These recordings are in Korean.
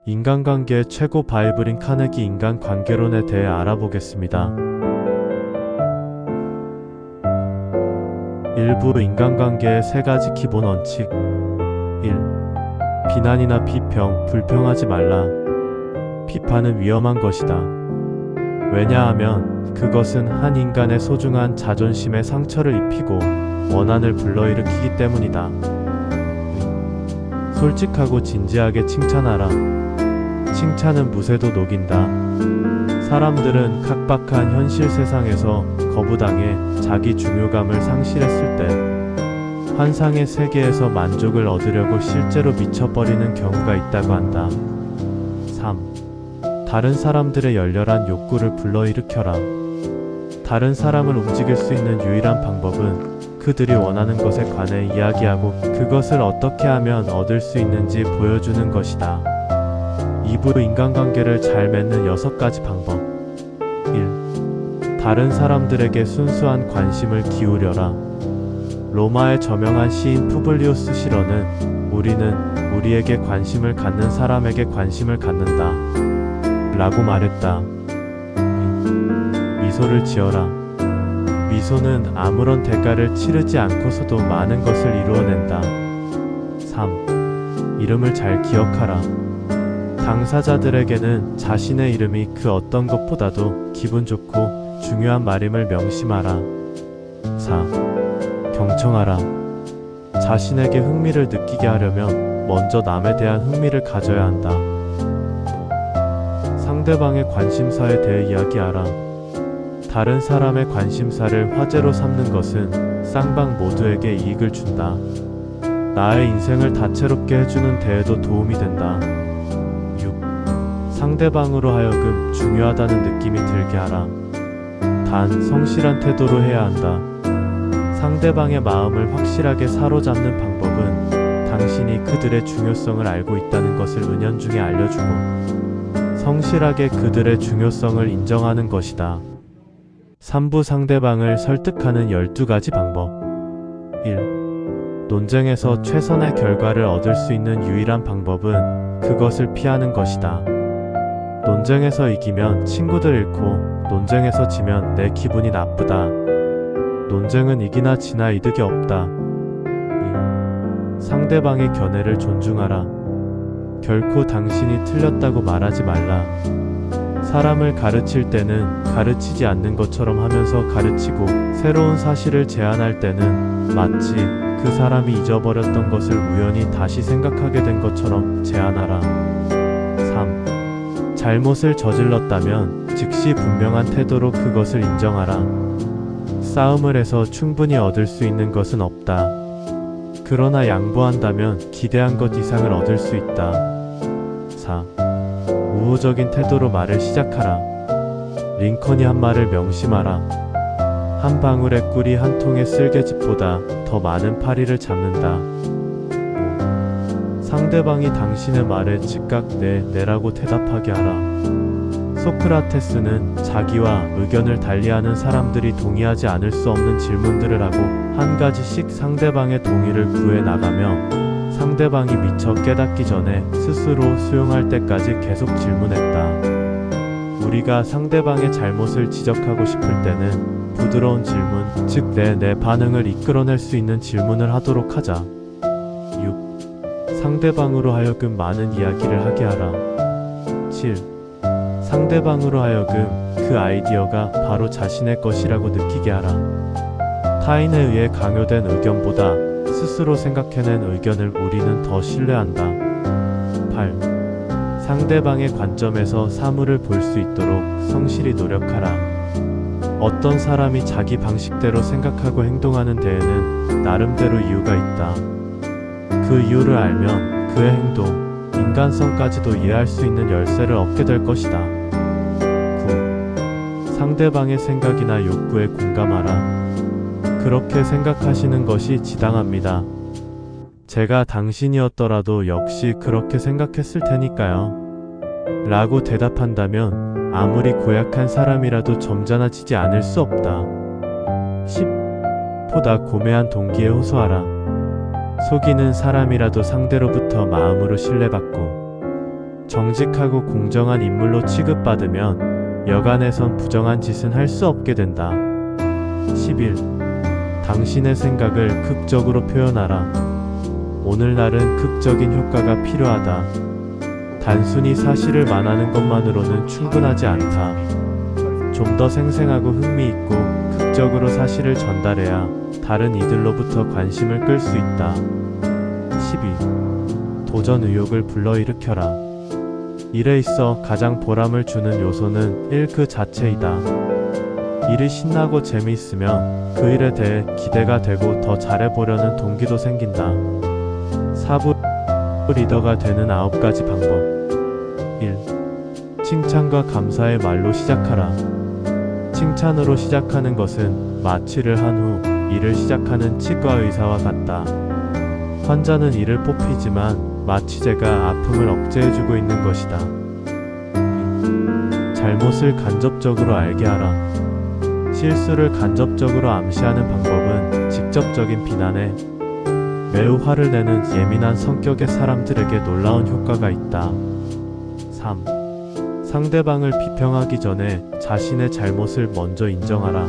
인간관계의 최고 바이블인 카네기 인간관계론에 대해 알아보겠습니다. 일부 인간관계의 세 가지 기본 원칙. 1. 비난이나 비평, 불평하지 말라. 비판은 위험한 것이다. 왜냐하면 그것은 한 인간의 소중한 자존심에 상처를 입히고 원한을 불러일으키기 때문이다. 솔직하고 진지하게 칭찬하라. 칭찬은 무쇠도 녹인다. 사람들은 각박한 현실 세상에서 거부당해 자기 중요감을 상실했을 때 환상의 세계에서 만족을 얻으려고 실제로 미쳐버리는 경우가 있다고 한다. 3. 다른 사람들의 열렬한 욕구를 불러일으켜라. 다른 사람을 움직일 수 있는 유일한 방법은 그들이 원하는 것에 관해 이야기하고 그것을 어떻게 하면 얻을 수 있는지 보여주는 것이다. 2부 인간관계를 잘 맺는 6가지 방법. 1. 다른 사람들에게 순수한 관심을 기울여라. 로마의 저명한 시인 푸블리우스 시러는 우리는 우리에게 관심을 갖는 사람에게 관심을 갖는다 라고 말했다. 미소를 지어라. 미소는 아무런 대가를 치르지 않고서도 많은 것을 이루어낸다. 3. 이름을 잘 기억하라. 당사자들에게는 자신의 이름이 그 어떤 것보다도 기분 좋고 중요한 말임을 명심하라. 4. 경청하라. 자신에게 흥미를 느끼게 하려면 먼저 남에 대한 흥미를 가져야 한다. 상대방의 관심사에 대해 이야기하라. 다른 사람의 관심사를 화제로 삼는 것은 쌍방 모두에게 이익을 준다. 나의 인생을 다채롭게 해주는 데에도 도움이 된다. 6. 상대방으로 하여금 중요하다는 느낌이 들게 하라. 단 성실한 태도로 해야 한다. 상대방의 마음을 확실하게 사로잡는 방법은 당신이 그들의 중요성을 알고 있다는 것을 은연중에 알려주고 성실하게 그들의 중요성을 인정하는 것이다. 3부 상대방을 설득하는 12가지 방법. 1. 논쟁에서 최선의 결과를 얻을 수 있는 유일한 방법은 그것을 피하는 것이다. 논쟁에서 이기면 친구들 잃고 논쟁에서 지면 내 기분이 나쁘다. 논쟁은 이기나 지나 이득이 없다. 2. 상대방의 견해를 존중하라. 결코 당신이 틀렸다고 말하지 말라. 사람을 가르칠 때는 가르치지 않는 것처럼 하면서 가르치고 새로운 사실을 제안할 때는 마치 그 사람이 잊어버렸던 것을 우연히 다시 생각하게 된 것처럼 제안하라. 3. 잘못을 저질렀다면 즉시 분명한 태도로 그것을 인정하라. 싸움을 해서 충분히 얻을 수 있는 것은 없다. 그러나 양보한다면 기대한 것 이상을 얻을 수 있다. 4. 우호적인 태도로 말을 시작하라. 링컨이 한 말을 명심하라. 한 방울의 꿀이 한 통의 쓸개즙보다 더 많은 파리를 잡는다. 5. 상대방이 당신의 말에 즉각 네라고 대답하게 하라. 소크라테스는 자기와 의견을 달리하는 사람들이 동의하지 않을 수 없는 질문들을 하고 한 가지씩 상대방의 동의를 구해 나가며 상대방이 미처 깨닫기 전에 스스로 수용할 때까지 계속 질문했다. 우리가 상대방의 잘못을 지적하고 싶을 때는 부드러운 질문, 즉 내 반응을 이끌어낼 수 있는 질문을 하도록 하자. 6. 상대방으로 하여금 많은 이야기를 하게 하라. 7. 상대방으로 하여금 그 아이디어가 바로 자신의 것이라고 느끼게 하라. 타인에 의해 강요된 의견보다 스스로 생각해낸 의견을 우리는 더 신뢰한다. 8. 상대방의 관점에서 사물을 볼 수 있도록 성실히 노력하라. 어떤 사람이 자기 방식대로 생각하고 행동하는 데에는 나름대로 이유가 있다. 그 이유를 알면 그의 행동, 인간성까지도 이해할 수 있는 열쇠를 얻게 될 것이다. 9. 상대방의 생각이나 욕구에 공감하라. 그렇게 생각하시는 것이 지당합니다. 제가 당신이었더라도 역시 그렇게 생각했을 테니까요. 라고 대답한다면 아무리 고약한 사람이라도 점잖아지지 않을 수 없다. 10. 보다 고매한 동기에 호소하라. 속이는 사람이라도 상대로부터 마음으로 신뢰받고 정직하고 공정한 인물로 취급받으면 여간에선 부정한 짓은 할 수 없게 된다. 11. 당신의 생각을 극적으로 표현하라. 오늘날은 극적인 효과가 필요하다. 단순히 사실을 말하는 것만으로는 충분하지 않다. 좀 더 생생하고 흥미있고 극적으로 사실을 전달해야 다른 이들로부터 관심을 끌 수 있다. 12. 도전 의욕을 불러일으켜라. 일에 있어 가장 보람을 주는 요소는 일 그 자체이다. 일이 신나고 재미있으면 그 일에 대해 기대가 되고 더 잘해보려는 동기도 생긴다. 사부 리더가 되는 9가지 방법. 1. 칭찬과 감사의 말로 시작하라. 칭찬으로 시작하는 것은 마취를 한 후 일을 시작하는 치과 의사와 같다. 환자는 이를 뽑히지만 마취제가 아픔을 억제해주고 있는 것이다. 2. 잘못을 간접적으로 알게 하라. 실수를 간접적으로 암시하는 방법은 직접적인 비난에 매우 화를 내는 예민한 성격의 사람들에게 놀라운 효과가 있다. 3. 상대방을 비평하기 전에 자신의 잘못을 먼저 인정하라.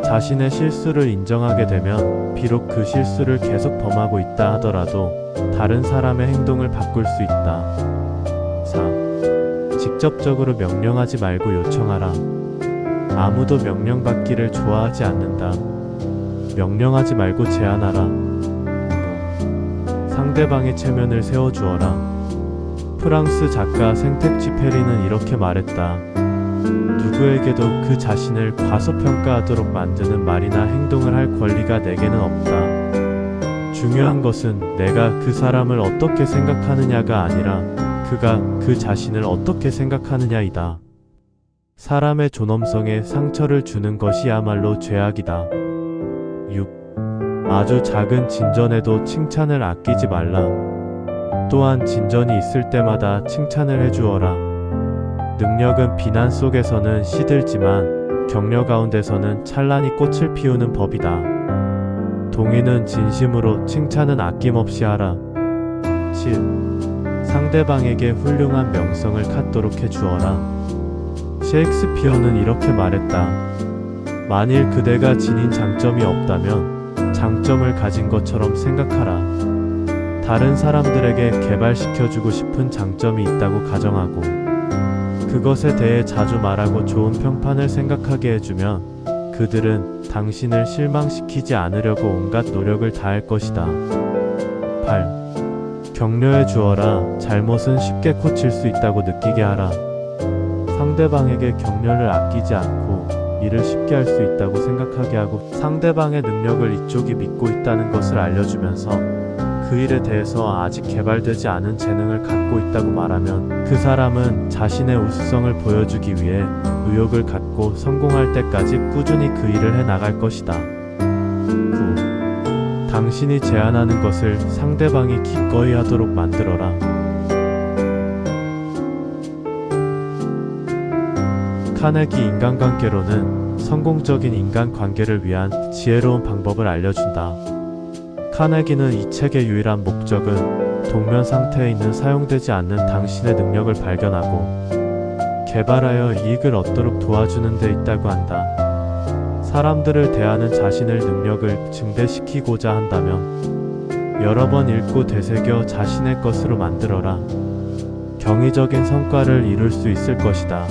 자신의 실수를 인정하게 되면 비록 그 실수를 계속 범하고 있다 하더라도 다른 사람의 행동을 바꿀 수 있다. 4. 직접적으로 명령하지 말고 요청하라. 아무도 명령받기를 좋아하지 않는다. 명령하지 말고 제안하라. 5. 상대방의 체면을 세워주어라. 프랑스 작가 생텍쥐페리는 이렇게 말했다. 누구에게도 그 자신을 과소평가하도록 만드는 말이나 행동을 할 권리가 내게는 없다. 중요한 것은 내가 그 사람을 어떻게 생각하느냐가 아니라 그가 그 자신을 어떻게 생각하느냐이다. 사람의 존엄성에 상처를 주는 것이야말로 죄악이다. 6. 아주 작은 진전에도 칭찬을 아끼지 말라. 또한 진전이 있을 때마다 칭찬을 해주어라. 능력은 비난 속에서는 시들지만 격려 가운데서는 찬란히 꽃을 피우는 법이다. 동의는 진심으로, 칭찬은 아낌없이 하라. 7. 상대방에게 훌륭한 명성을 갖도록 해주어라. 셰익스피어는 이렇게 말했다. 만일 그대가 지닌 장점이 없다면 장점을 가진 것처럼 생각하라. 다른 사람들에게 개발시켜주고 싶은 장점이 있다고 가정하고 그것에 대해 자주 말하고 좋은 평판을 생각하게 해주면 그들은 당신을 실망시키지 않으려고 온갖 노력을 다할 것이다. 8. 격려해 주어라. 잘못은 쉽게 고칠 수 있다고 느끼게 하라. 상대방에게 격려를 아끼지 않고 일을 쉽게 할 수 있다고 생각하게 하고 상대방의 능력을 이쪽이 믿고 있다는 것을 알려주면서 그 일에 대해서 아직 개발되지 않은 재능을 갖고 있다고 말하면 그 사람은 자신의 우수성을 보여주기 위해 의욕을 갖고 성공할 때까지 꾸준히 그 일을 해 나갈 것이다. 9. 당신이 제안하는 것을 상대방이 기꺼이 하도록 만들어라. 카네기 인간관계론은 성공적인 인간관계를 위한 지혜로운 방법을 알려준다. 카네기는 이 책의 유일한 목적은 동면 상태에 있는 사용되지 않는 당신의 능력을 발견하고 개발하여 이익을 얻도록 도와주는 데 있다고 한다. 사람들을 대하는 자신의 능력을 증대시키고자 한다면 여러 번 읽고 되새겨 자신의 것으로 만들어라. 경이적인 성과를 이룰 수 있을 것이다.